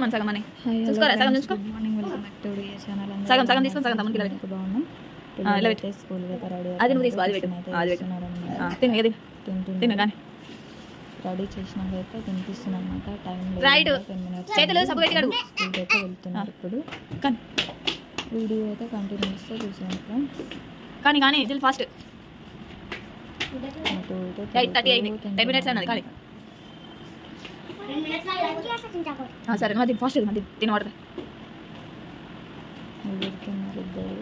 మన సగం అని చూసుకోరా సగం చూసుకో morning welcome back to the channel సగం సగం తీసుకొని సగం తమ్మునికి ఇలా బాగున్నాం ఇలా పెట్టు స్కూల్ కి రెడీ అది నువ్వు తీసుకో అది పెట్టు అది పెట్టు తిను ఏది తిను కానీ రెడీ చేసినాక అయితే తినిపిస్తున్నాం అన్నమాట. టైం రైట్ 10 minutes చేతులు సబ్బు పెట్టి కడుగు స్కూల్కి అయితే వెళ్తున్నారు. ఇప్పుడు కానీ వీడియో అయితే కంటిన్యూస్గా చూసాను ఫ్రెండ్స్. కానీ కానీ జల్ ఫాస్ట్ అటు ఇటు 8:30 అయింది 10 minutes అన్నది కానీ సరే అది ఫాస్ట్ అది తిని వాడతా వెళ్తున్నారు ఇద్దరు.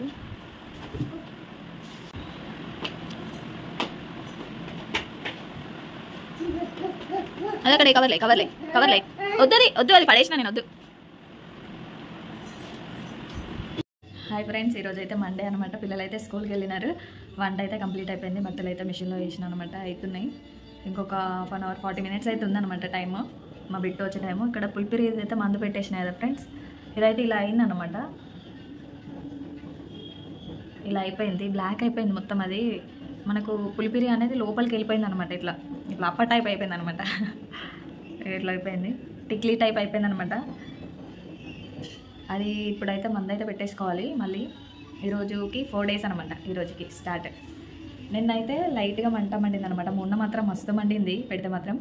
అది అక్కడ కవర్లే కవర్లే కవర్లే వద్దు అది వద్దు అది పడేసిన నేను వద్దు. హాయ్ ఫ్రెండ్స్, ఈరోజు అయితే మండే అనమాట. పిల్లలు అయితే స్కూల్కి వెళ్ళినారు. వంట అయితే కంప్లీట్ అయిపోయింది. బట్టలు అయితే మిషన్లో వేసిన అనమాట. అవుతున్నాయి. ఇంకొక 1 hour 40 minutes అయితే ఉందన్నమాట టైము. మా బిట్టు వచ్చే టైము. ఇక్కడ పులిపిరి అయితే మందు పెట్టేసినాయి కదా ఫ్రెండ్స్. ఇదైతే ఇలా అయిందనమాట. ఇలా అయిపోయింది, బ్లాక్ అయిపోయింది మొత్తం. అది మనకు పులిపిరి అనేది లోపలికి వెళ్ళిపోయింది అనమాట. ఇట్లా ఇట్లా అప్పర్ టైప్ అయిపోయింది అనమాట. ఇట్లా అయిపోయింది, టిక్లీ టైప్ అయిపోయింది అనమాట. అది ఇప్పుడైతే మందు అయితే పెట్టేసుకోవాలి మళ్ళీ. ఈరోజుకి 4 days అనమాట. ఈరోజుకి స్టార్ట్. నిన్నైతే లైట్గా మంట మండింది అనమాట. మొన్న మాత్రం మస్తు మండింది పెడితే మాత్రం.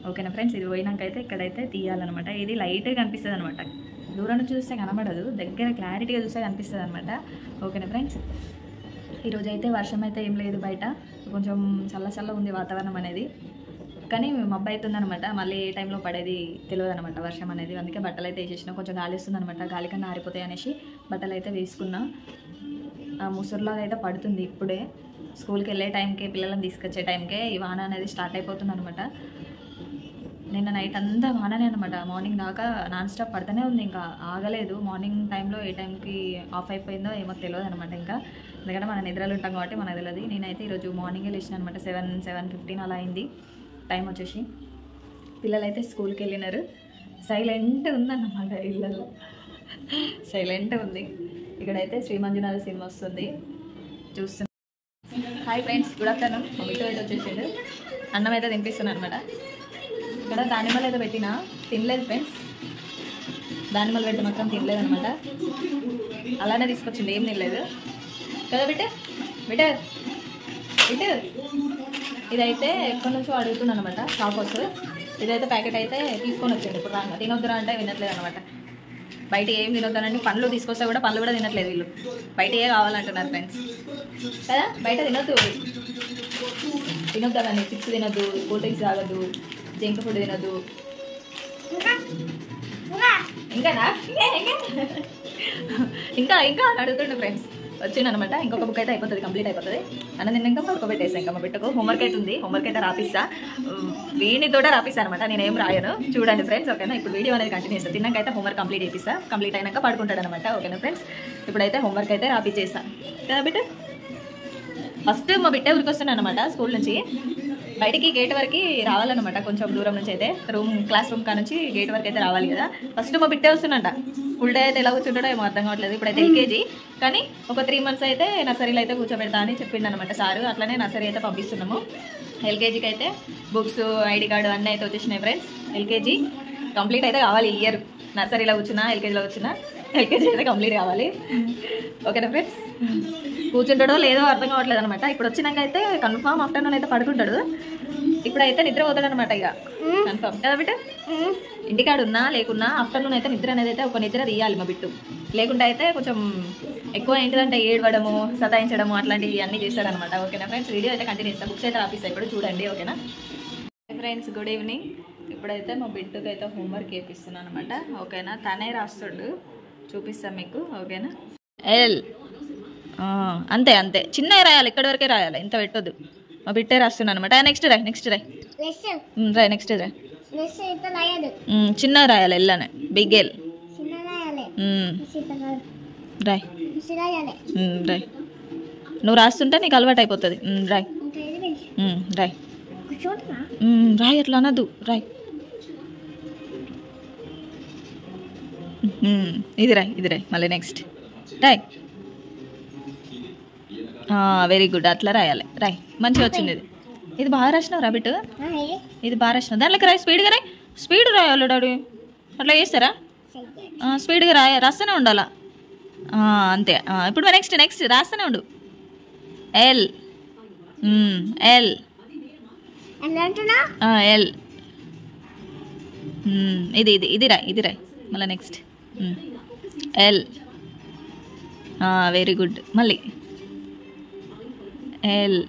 ఓకేనా ఫ్రెండ్స్, ఇది పోయినాక అయితే ఇక్కడైతే తీయాలన్నమాట. ఇది లైట్గా కనిపిస్తుంది అనమాట. దూరం నుంచి చూస్తే కనబడదు, దగ్గర క్లారిటీగా చూస్తే కనిపిస్తుంది అనమాట. ఓకేనా ఫ్రెండ్స్, ఈరోజు అయితే వర్షం అయితే ఏం లేదు, బయట కొంచెం చల్ల చల్ల ఉంది వాతావరణం అనేది. కానీ మబ్బు అవుతుందనమాట. మళ్ళీ ఏ టైంలో పడేది తెలియదు అనమాట వర్షం అనేది. అందుకే బట్టలు అయితే వేసేసిన. కొంచెం గాలి వస్తుంది అనమాట. గాలి కన్నా ఆరిపోతాయి అనేసి బట్టలు అయితే వేసుకున్నా. ముసురులాగా అయితే పడుతుంది ఇప్పుడే. స్కూల్కి వెళ్ళే టైంకే, పిల్లలను తీసుకొచ్చే టైంకే ఈ వాన అనేది స్టార్ట్ అయిపోతుంది అనమాట. నిన్న నైట్ అంతా వాననే అనమాట. మార్నింగ్ దాకా నాన్ స్టాప్ పడుతూనే ఉంది, ఇంకా ఆగలేదు. మార్నింగ్ టైంలో ఏ టైంకి ఆఫ్ అయిపోయిందో ఏమో తెలియదు అనమాట. ఇంకా ఎందుకంటే మన నిద్రలు ఉంటాం కాబట్టి మనకు తెలియదు. నేనైతే ఈరోజు మార్నింగే లేచిన అనమాట. 7:15 అలా అయింది టైం వచ్చేసి. పిల్లలు అయితే స్కూల్కి వెళ్ళినారు. సైలెంట్ ఉందన్నమాట ఇళ్ళలో, సైలెంట్ ఉంది. ఇక్కడైతే శ్రీ మంజునాథ సినిమా వస్తుంది, చూస్తున్నాను. Hi friends, good afternoon. మా బిడ్డ అయితే వచ్చేసాడు. అన్నం అయితే తినిపిస్తున్నాను అనమాట. ఇక్కడ దానిమ్మలు అయితే పెట్టినా తినలేదు ఫ్రెండ్స్. దానిమ్మలు పెట్టి మాత్రం తినలేదు అనమాట. అలానే తీసుకొచ్చింది, ఏం తినలేదు కదా బిడ్డ. బిడ్డ బిడ్డ ఇదైతే ఎక్కడి నుంచో అడుగుతున్నాను అనమాట. చాకోస్ ఇదైతే ప్యాకెట్ అయితే తీసుకొని వచ్చాడు. ఇప్పుడు రాగా తినొద్దురా అంటే వినట్లేదు అనమాట. బయట ఏం తినొద్దానంటే పండ్లు తీసుకొస్తే కూడా పండ్లు కూడా తినట్లేదు వీళ్ళు. బయట ఏ కావాలంటున్నారు ఫ్రెండ్స్ కదా. బయట తినొద్దు, తినొద్దానండి. చిప్స్ తినొద్దు, కూల్ డ్రింక్స్ తాగొద్దు, జంక్ ఫుడ్ తినొద్దు. ఇంకానా ఇంకా ఇంకా అని అడుగుతుండే ఫ్రెండ్స్. వచ్చిందనమాట. ఇంకొక బుక్ అయితే అయిపోతుంది, కంప్లీట్ అయిపోతుంది. అన్న నిన్న ఇంకా పడుకోబెట్టేస్తాను. ఇంకా మా బిడ్డకు హోంవర్క్ అయితే ఉంది. హోంవర్క్ అయితే రాపిస్తా, వీడితో రాపిస్తా అనమాట. నేనేం రాయను, చూడండి ఫ్రెండ్స్. ఓకేనా, ఇప్పుడు వీడియో అనేది కంటిన్యూ చేస్తాను. తిన్నాకైతే హోంవర్క్ కంప్లీట్ చేపిస్తా. కంప్లీట్ అయినాక పడుకుంటాడు అనమాట. ఓకేనా ఫ్రెండ్స్, ఇప్పుడైతే హోంవర్క్ అయితే రాపిచ్చేస్తా కదా బిడ్డ. ఫస్ట్ మా బిడ్డ ఊరికి వస్తున్నాను అనమాట స్కూల్ నుంచి. బయటికి గేట్ వరకు రావాలన్నమాట. కొంచెం దూరం నుంచి అయితే క్లాస్ రూమ్ కా నుంచి గేట్ వరకు అయితే రావాలి కదా. ఫస్ట్ మా బిడ్డే వస్తుందంట. ఫుల్ డే అయితే ఎలా కూర్చుంటాడో ఏమో అర్థం కావట్లేదు. ఇప్పుడైతే LKG, కానీ ఒక 3 months అయితే నర్సరీలో అయితే కూర్చోబెడతా అని చెప్పిండు అనమాట సారు. అట్లనే నర్సరీ అయితే పంపిస్తున్నాము. LKGకి అయితే బుక్స్, ID కార్డు అన్నీ అయితే వచ్చేసినాయి ఫ్రెండ్స్. LKG కంప్లీట్ అయితే కావాలి ఈ ఇయర్. నర్సరీలో కూర్చున్నా, LKGలో కూర్చున్నా, LKG అయితే కంప్లీట్ కావాలి. ఓకేనా ఫ్రెండ్స్, కూర్చుంటాడో లేదో అర్థం కావట్లేదు అనమాట. ఇప్పుడు వచ్చినాక అయితే కన్ఫామ్ ఆఫ్టర్నూన్ అయితే పడుకుంటాడు. ఇప్పుడైతే నిద్ర పోతాడు అనమాట. ఇక కన్ఫామ్ కదా బిడ్డ. ఇంటికాడ ఉన్నా లేకున్నా ఆఫ్టర్నూన్ అయితే నిద్ర అనేది అయితే ఒక నిద్ర తీయాలి మా బిట్టు. లేకుంటే అయితే కొంచెం ఎక్కువ ఏంటిదంటే ఏడవడము, సతాయించడము అట్లాంటివి అన్నీ చేస్తాడనమాట. ఓకేనా ఫ్రెండ్స్, వీడియో అయితే కంటిన్యూ చేస్తాను. బుక్స్ అయితే రాపిస్తాయి ఇప్పుడు చూడండి. ఓకేనా ఫ్రెండ్స్, గుడ్ ఈవినింగ్. ఇప్పుడైతే మా బిడ్డకి అయితే హోంవర్క్ వేపిస్తున్నాను అనమాట. ఓకేనా, తనే రాస్తాడు, చూపిస్తాను మీకు. ఓకేనా, ఎల్ అంతే అంతే, చిన్నగా రాయాలి, ఇక్కడి వరకే రాయాలి, ఇంత పెట్టొద్దు. మా బిట్టే రాస్తున్నాను అనమాట. నెక్స్ట్ రాయ్, నెక్స్ట్ రాయ్, రాయ్, నెక్స్ట్ రాయ్. చిన్నగా రాయాలి, ఎల్లానే బిగ్ ఎల్ రాయ్. రాయ్, నువ్వు రాస్తుంటే నీకు అలవాటు అయిపోతుంది. రాయ్ రాయ్ రాయ్, అట్లా అనద్దు. రాయ్, ఇది రాయ్, ఇది రాయ్, మళ్ళీ నెక్స్ట్ రాయ్. వెరీ గుడ్, అట్లా రాయాలి. రాయ్, మంచిగా వచ్చింది. ఇది బాగా రాసినావు రా బిట్టు, ఇది బాగా రాసినావు. దాంట్లోకి రాయ్, స్పీడ్గా రాయ్, స్పీడ్ రాయాలి డాడీ. అట్లా చేస్తారా? స్పీడ్గా రాస్తూనే ఉండాలా అంతే. ఇప్పుడు నెక్స్ట్ నెక్స్ట్ రాస్తూనే ఉండు. ఎల్ ఎల్ ఎల్ ఇది ఇది ఇది రాయ్ ఇది రాయ్ మళ్ళీ నెక్స్ట్ ఎల్. Very good. మళ్ళీ ఎల్.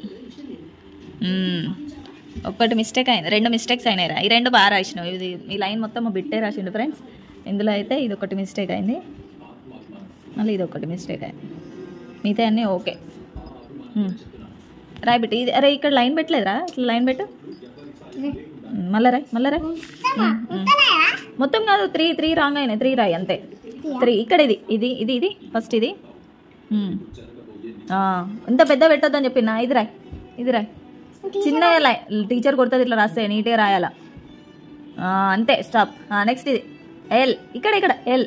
ఒక్కటి మిస్టేక్ అయింది, 2 మిస్టేక్స్ అయినాయిరా. ఈ 2 బాగా రాసినావు. ఇది ఈ లైన్ మొత్తం బిట్టే రాసిండు ఫ్రెండ్స్. ఇందులో అయితే ఇది ఒకటి మిస్టేక్ అయింది, మళ్ళీ ఇది ఒకటి మిస్టేక్ అయింది, మిగతా అన్నీ ఓకే. రాయ్ బిట్టు ఇది. అరే ఇక్కడ లైన్ పెట్టలేదురా, ఇట్లా లైన్ పెట్టు. మళ్ళీ రాయ్ మళ్ళీ రాయ్. మొత్తం కాదు, 3 రాంగ్ అయినాయి. 3 రాయ్ అంతే. 3 ఇక్కడ ఇది ఇది ఇది ఇది ఫస్ట్ ఇది. ఇంత పెద్ద పెట్టొద్దని చెప్పిన. ఇది రాయ్ ఇది రాయ్. చిన్న టీచర్ కొడుతుంది ఇట్లా రాస్తే నీట్గా రాయాలా. అంతే స్టాప్. నెక్స్ట్ ఇది ఎల్. ఇక్కడ ఇక్కడ ఎల్.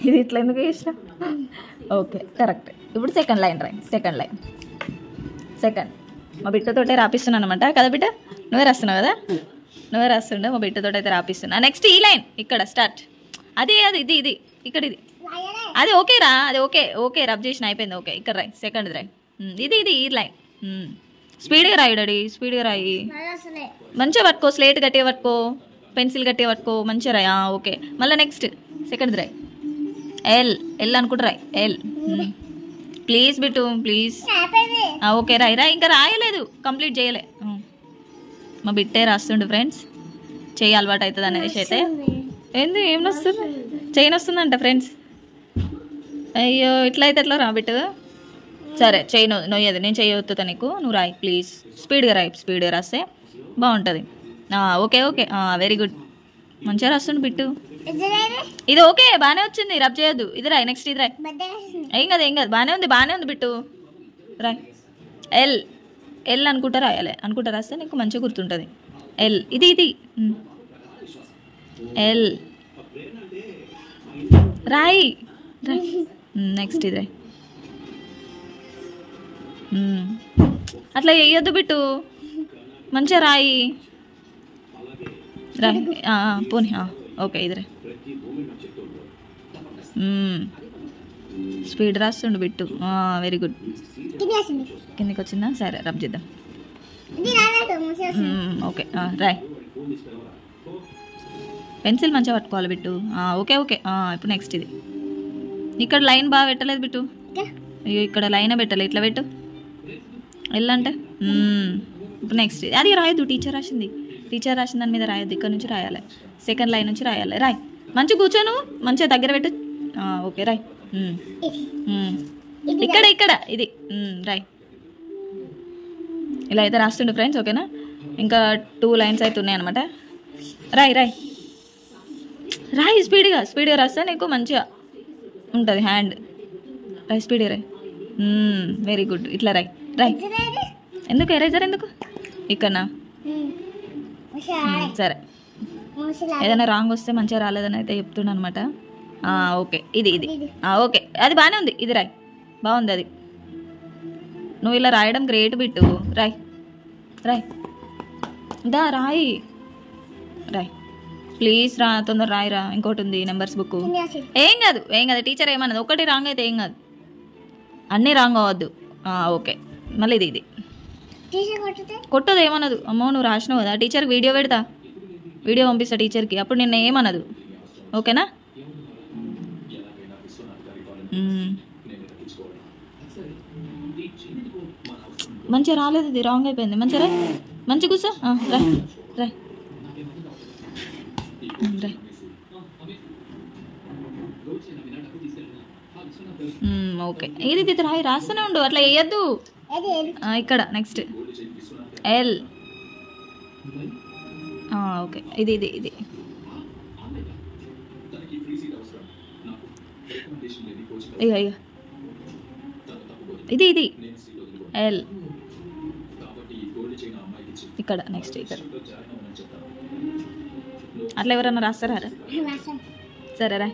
ఇది ఇట్లా ఎందుకు ఇష్టం. Okay correct. ఇప్పుడు సెకండ్ లైన్ రాయ్. Second line second. మా బిడ్డతోటే రాపిస్తున్నాను అనమాట కదా బిడ్డ. నువ్వే రాస్తున్నావు కదా, నువ్వే రాస్తుండే. మా బిడ్డతోటి అయితే రాపిస్తున్నా. నెక్స్ట్ ఈ లైన్ ఇక్కడ స్టార్ట్. అది అది ఇది ఇది ఇక్కడ ఇది. అది ఓకేరా, అది ఓకే ఓకే రబ్ చేసిన అయిపోయింది. ఓకే ఇక్కడ రాయ్. సెకండ్ రాయ్. ఇది ఇది ఈ లైన్. స్పీడ్గా రాయి డాడీ, స్పీడ్గా రాయి. మంచిగా పట్టుకో, స్లేట్ గట్టిగా పట్టుకో, పెన్సిల్ గట్టిగా పట్టుకో, మంచిగా రాయి. ఓకే మళ్ళీ నెక్స్ట్ సెకండ్ రాయ్. ఎల్ ఎల్ అనుకుంటా రాయ్. L. Please Bittu please. Okay రాయ్ రాయ్. ఇంకా రాయలేదు, కంప్లీట్ చేయలే. మా బిట్టే రాస్తుండు ఫ్రెండ్స్. చెయ్యి అలవాటు అవుతుంది అనేసి అయితే. ఏంది ఏం వస్తుంది, చెయ్యి వస్తుందంట ఫ్రెండ్స్. అయ్యో ఇట్లా అయితే ఎట్లా రా బిట్టు. సరే చెయ్యి నొయ్యదు, నేను చెయ్యొత్తుతా నీకు. నువ్వు రాయి ప్లీజ్. స్పీడ్గా రాయి, స్పీడ్గా రాస్తే బాగుంటుంది. Okay okay very good. మంచిగా రాస్తుండు బిట్టు. ఇది ఓకే బాగానే వచ్చింది, రబ్ చేయొద్దు. ఇది రాయ్. నెక్స్ట్ ఇది రాయ్. ఏం కాదు ఏం కాదు, బాగానే ఉంది బాగానే ఉంది బిట్టు. రాయ్. ఎల్ ఎల్ అనుకుంటా రాయాలి, అనుకుంటా రాస్తే నీకు మంచిగా గుర్తుంటుంది. ఎల్. ఇది ఇది ఎల్. రాయి రాయ్. నెక్స్ట్ ఇది రాయ్. అట్లా వేయొద్దు బిట్టు, మంచిగా రాయి రాయ్. పోనీ ఓకే ఇది రాయ్. స్పీడ్ రాస్తుండు బిట్టు. Very good. కిందికి వచ్చిందా, సరే రబ్ చేద్దాం. ఓకే రాయ్. పెన్సిల్ మంచిగా పట్టుకోవాలి బిట్టు. Okay okay. ఇప్పుడు నెక్స్ట్ ఇది. ఇక్కడ లైన్ బాగా పెట్టలేదు బిట్టు. అయ్యో ఇక్కడ లైన్ పెట్టాలి, ఇట్లా పెట్టు. వెళ్ళంటే ఇప్పుడు నెక్స్ట్ అది రాయొద్దు. టీచర్ రాసింది, టీచర్ రాసిన దాని మీద రాయొద్దు. ఇక్కడ నుంచి రాయాలి, సెకండ్ లైన్ నుంచి రాయాలి. రాయ్. మంచిగా కూర్చోను, మంచిగా దగ్గర పెట్టు. ఓకే రాయ్. ఇక్కడ ఇక్కడ ఇది రాయ్. ఇలా అయితే రాస్తుండే ఫ్రెండ్స్. ఓకేనా, ఇంకా 2 లైన్స్ అయితే ఉన్నాయి అనమాట. రాయ్ రాయ్ రాయ్. స్పీడ్గా స్పీడ్గా రాస్తే నీకు మంచిగా ఉంటుంది హ్యాండ్. రాయ్ స్పీడ్గా రాయ్. Very good. ఇట్లా రాయ్ రాయ్. ఎందుకు ఎరేజర్ ఎందుకు ఇక్కడనా. సరే ఏదైనా రాంగ్ వస్తే మంచిగా రాలేదని అయితే చెప్తున్నాను అనమాట. ఓకే ఇది ఇది ఓకే అది బాగానే ఉంది. ఇది రాయ్, బాగుంది అది. నువ్వు ఇలా రాయడం గ్రేట్ బిట్టు. రాయ్ రాయ్. దా రాయి రాయ్ ప్లీజ్. రా తొందర రాయిరా. ఇంకోటి ఉంది నెంబర్స్ బుక్. ఏం కాదు ఏం కాదు, టీచర్ ఏమన్నది. ఒకటి రాంగ్ అయితే ఏం కాదు, అన్నీ రాంగ్ అవ్వద్దు. ఓకే మళ్ళీ ఇది ఇది కొట్టదు, ఏమన్నదు. అమ్మో నువ్వు రాసినావు కదా, టీచర్కి వీడియో పెడతా, వీడియో పంపిస్తా టీచర్కి, అప్పుడు నిన్న ఏమన్నదు. ఓకేనా. మంచిగా రాలేదు, ఇది రాంగ్ అయిపోయింది. మంచిగా రాయ్, మంచిగా కూర్చో. రాయ్ రాయ్ రాయ్. ఓకే ఇది ఇది రాయి, రాస్తూనే ఉండు, అట్లా వేయద్దు. ఇక్కడ నెక్స్ట్ ఎల్. ఓకే ఇది ఇది ఇది ఇక ఇక ఇది ఇది ఎల్. ఇక్కడ నెక్స్ట్ ఇక్కడ. అట్లా ఎవరన్నా రాస్తారా? సరే రా,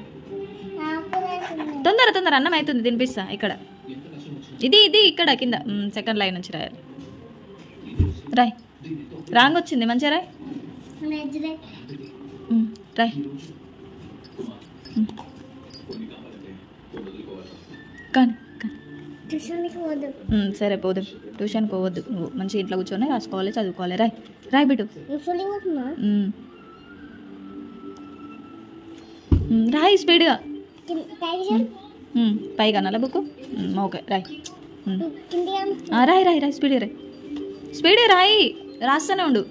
తొందర తొందర, అన్నం అవుతుంది తినిపిస్తా. ఇక్కడ ఇది ఇది ఇక్కడ కింద సెకండ్ లైన్ నుంచి రాయాలి. రాయ్ రాంగ్ వచ్చింది మంచిగా రాయ్ రాయ్ కానీ సరే పోదు ట్యూషన్కి పోవద్దు నువ్వు మంచిగా ఇంట్లో కూర్చొని రాసుకోవాలి చదువుకోవాలి రాయ్ రాయ్ బిడ్డు రాయ్ స్పీడ్గా పైగా నల్ల బుక్ ఓకే రాయ్ రాయ్ రాయ్ రాయ్ స్పీడ్గా రాయ్ స్పీడ్గా రాయి రాస్తూనే ఉండు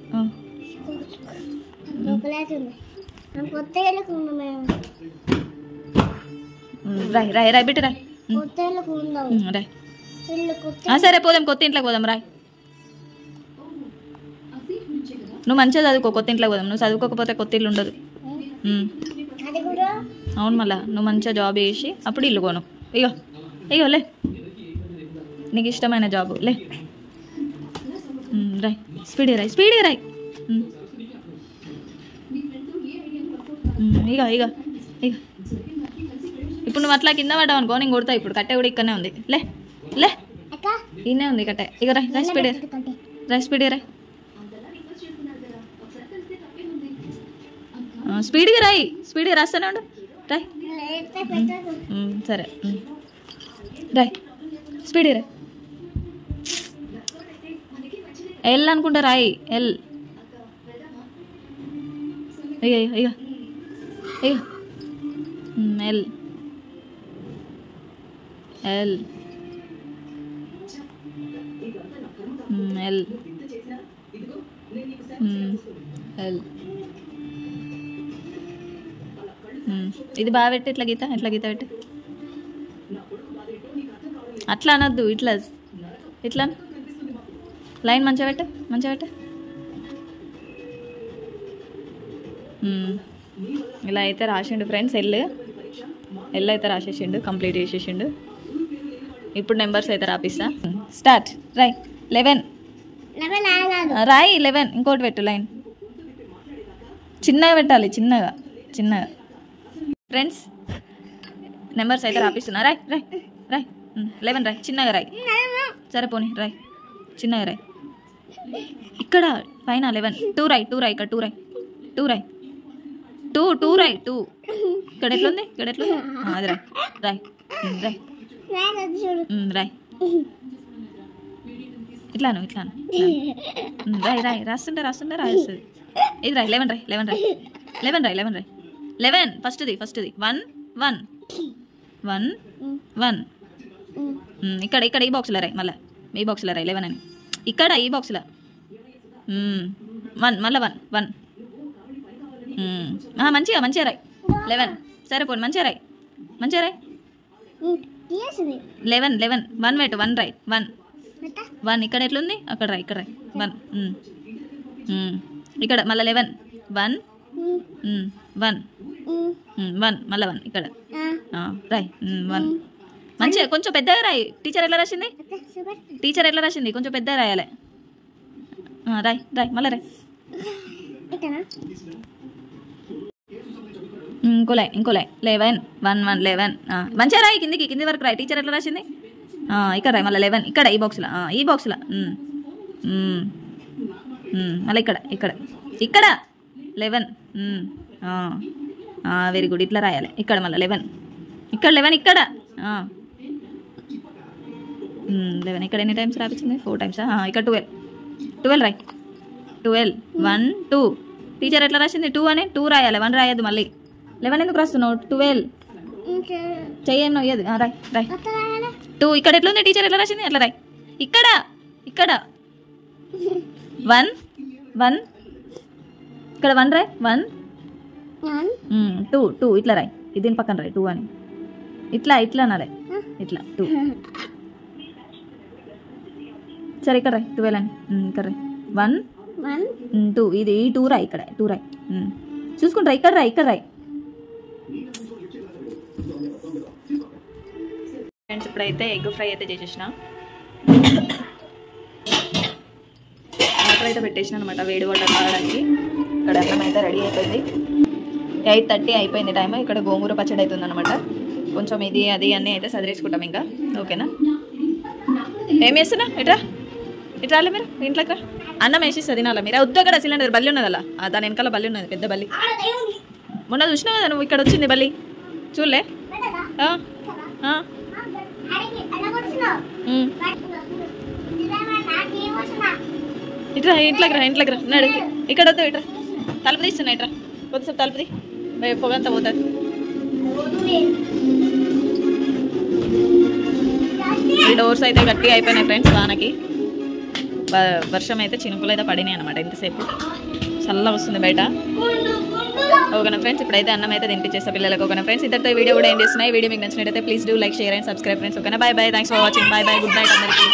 రాయ్ రాయ్ రాయ్ బిడ్డ రాయ్ రాయ్ సరే పోదాం కొత్త ఇంట్లోకి పోదాం రాయ్ నువ్వు మంచిగా చదువుకో కొత్త ఇంట్లోకి పోదాం నువ్వు చదువుకోకపోతే కొత్త ఇల్లు ఉండదు అవును మళ్ళా నువ్వు మంచిగా జాబ్ చేసి అప్పుడు ఇల్లు కొను ఇగో ఇగో లే నీకు ఇష్టమైన జాబు లే రాయ్ స్పీడ్గా రాయ్ స్పీడ్గా రాయ్ ఇగో ఇగో ఇగో ఇప్పుడు నువ్వు అట్లా కింద పడ్డావు అనుకో నేను కొడతా ఇప్పుడు కట్టె కూడా ఇక్కడనే ఉంది లే లే ఇన్నే ఉంది కట్టె ఇక రాయ్ రాయ్ స్పీడ్ రాయ్ స్పీడ్ రాయ్ స్పీడ్గా రాయ్ స్పీడ్గా రాస్తానే ఉండు రాయ్ సరే రాయ్ స్పీడ్గా రాయ్ ఎల్ అనుకుంటా రాయ్ ఎల్ ఇక ఇక ఇక ఎల్ ఎల్ ఎల్ ఎల్ ఇది బాగా పెట్టి ఇట్లా గీత పెట్టి అట్లా అనొద్దు ఇట్లా ఇట్లా లైన్ మంచిగా పెట్ట ఇలా అయితే రాసిండు ఫ్రెండ్స్ ఎల్ అయితే రాసేసిండు కంప్లీట్ చేసేసిండు ఇప్పుడు నెంబర్స్ అయితే రాపిస్తా స్టార్ట్ రాయ్ 11 రాయ్ 11 ఇంకోటి పెట్టు లైన్ చిన్నగా పెట్టాలి చిన్నగా ఫ్రెండ్స్ నెంబర్స్ అయితే రాపిస్తున్నా రాయ్ రాయ్ రాయ్ 11 రాయ్ చిన్నగా రాయ్ సరే పోనీ రాయ్ చిన్నగా రాయ్ ఇక్కడ పైన 11 2 రాయ్ ఇక్కడ 2 రాయ్ 2 రాయ్ 2 రాయ్ 2 ఇక్కడ ఎట్లుంది అది రాయ్ రాయ్ రాయ్ రాయ్ ఇట్లాను రాయ్ రాయ్ రాస్తుంటే రాస్తుంది ఇది రాయ్ 11 రాయ్ 11 ఫస్ట్ది 1 ఇక్కడ ఈ బాక్స్లో రాయ్ మళ్ళీ ఈ బాక్స్లో రాయ్ 11 అని ఇక్కడ ఈ బాక్స్లో 1 మళ్ళీ 1 మంచిగా రాయ్ 11 సరే పోనీ మంచిగా రాయ్ 11 1 పెట్టు 1 రాయ్ 1 ఇక్కడ ఎట్లుంది అక్కడ రాయ్ 1 ఇక్కడ మళ్ళీ 11 1 మళ్ళీ 1 ఇక్కడ రాయ్ 1 మంచిగా కొంచెం పెద్దగా రాయ్ టీచర్ ఎట్లా రాసింది కొంచెం పెద్దగా రాయాలి రాయ్ మళ్ళీ రాయ్ ఇంకో లై 11 మంచిగా రాయ్ కింది వరకు రాయ్ టీచర్ ఎట్లా రాసింది ఇక్కడ రాయ్ మళ్ళీ 11 ఇక్కడ ఈ బాక్స్లో మళ్ళీ ఇక్కడ 11 వెరీ గుడ్ ఇట్లా రాయాలి ఇక్కడ మళ్ళీ 11 ఇక్కడ 11 ఇక్కడ ఎన్ని టైమ్స్ రాపించింది 4 టైమ్స్ ఇక్కడ 12 రాయ్ 12 1 2 టీచర్ ఎట్లా రాసింది 2 అని 2 రాయాలి 1 రాయద్దు మళ్ళీ 11 ఎందుకు రాస్తున్నావు 12 చెయ్యను అయ్యేది రాయ్ 2 ఇక్కడ ఎట్లుంది టీచర్ ఎట్లా రాసింది అట్లా రాయ్ ఇక్కడ 1 ఇక్కడ 1 రాయ్ 1 2 ఇట్లా రాయ్ దీని పక్కన రాయ్ 2 అని ఇట్లా అనాలి ఇట్లా 2 సరే ఇక్కడ రాయ్ 12 అని ఇక్కడ రాయ్ 1 2 ఇది ఈ 2 రాయ్ ఇక్కడ 2 రాయ్ చూసుకుంటా ఇక్కడ రాయ్ ఫ్రెండ్స్ ఇప్పుడైతే ఎగ్ ఫ్రై అయితే చేసేసిన వాటర్ అయితే పెట్టేసిన అనమాట వేడి వాటర్ తాగడానికి ఇక్కడ అన్నం అయితే రెడీ అయిపోయింది 8:30 అయిపోయింది టైం ఇక్కడ గోంగూర పచ్చడి అవుతుంది అనమాట కొంచెం ఇది అది అన్నీ అయితే సదిరేసుకుంటాం ఇంకా ఓకేనా ఏం చేస్తున్నా ఇట్రాలే మీరు ఇంట్లోకి రా అన్నం వేసి తినాలా మీరు వద్దు అక్కడ సిలిండర్ బల్లి ఉన్నది అలా దాని వెనకాల బల్లి ఉన్నది పెద్ద బల్లి మొన్న చూసినావు కదా నువ్వు ఇక్కడ వచ్చింది బల్లి చూడలే ఇట్రా ఇంట్లోకి రా ఉన్నాడు ఇక్కడ వద్దు ఇట్రా తలుపు తీస్తున్నా ఇట్రా కొద్దిసేపు తలుపుది పొగంతా పోతుంది ఈ డోర్స్ అయితే గట్టిగా అయిపోయినాయి ఫ్రెండ్స్ వానకి వర్షం అయితే చినుకులు అయితే పడినాయి అనమాట ఇంతసేపు చల్లగా వస్తుంది బయట ఓకేనా ఫ్రెండ్స్ ఇప్పుడైతే అన్నం అయితే తినిపించేస్తా పిల్లలకు ఓకేనా ఫ్రెండ్స్ ఇద్దరితో వీడియో కూడా ఏం చేస్తున్నాయి వీడియో మీకు నచ్చినట్టయితే please do like share and subscribe friends ఓకేనా bye bye thanks for watching bye bye good night అందరికీ